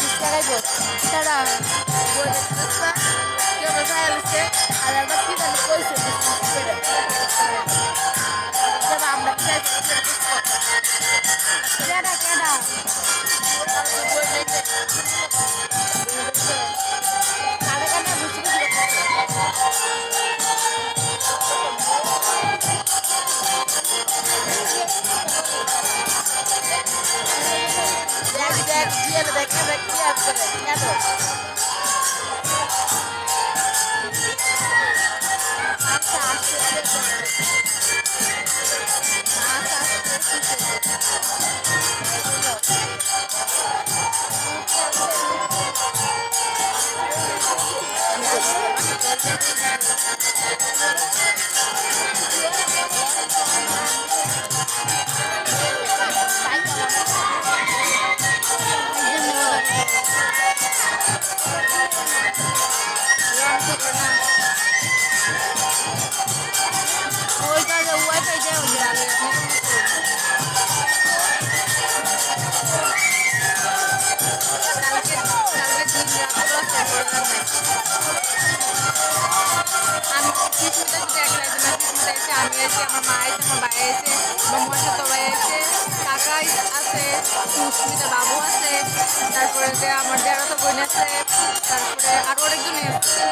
ফুচকা খাইবো তারা কেউ খাই আসছে আর একবার কি জানি কইছে আমরা কেডা কেডা আমি এসে আমার মা এসে আমার ভাই এসে আমার ছোট ভাই এসে কাকা আছে সুস্মিতা বাবু আছে তারপরে আমার যারা তো বোন আছে তারপরে আরো অনেকজনই আছে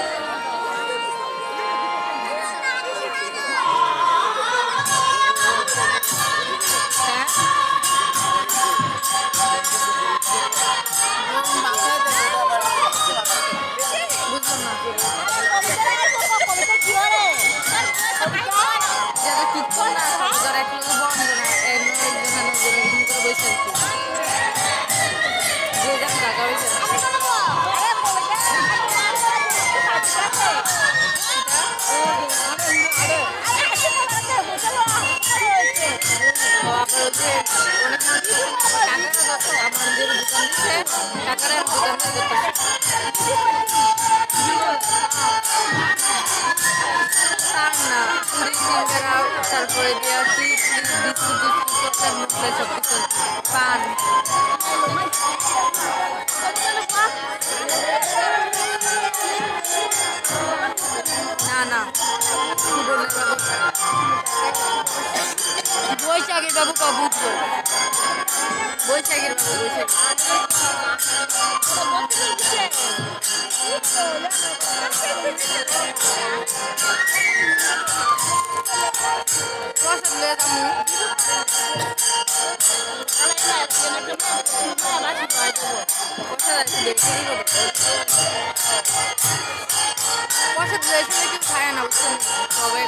তারপরে দেওয়া বিস্কুট সব কিছু পান না না বৈশাখের বাবু কবু বৈশাখের বাবু খায় না সবাই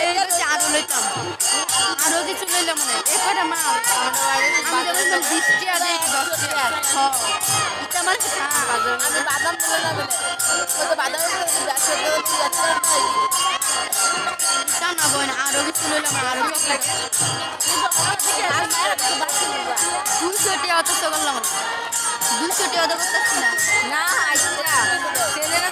একবারে আরো লইতাম আরো কিছু লইলাম মনে এই কটা মা বৃষ্টি আর 10 টাকা আমি বাদাম না বোন আরো কিছু লইলাম আরো চকলেট 200 টাকা অত করলাম 200 টাকা তো করতেছি না ছেলেরা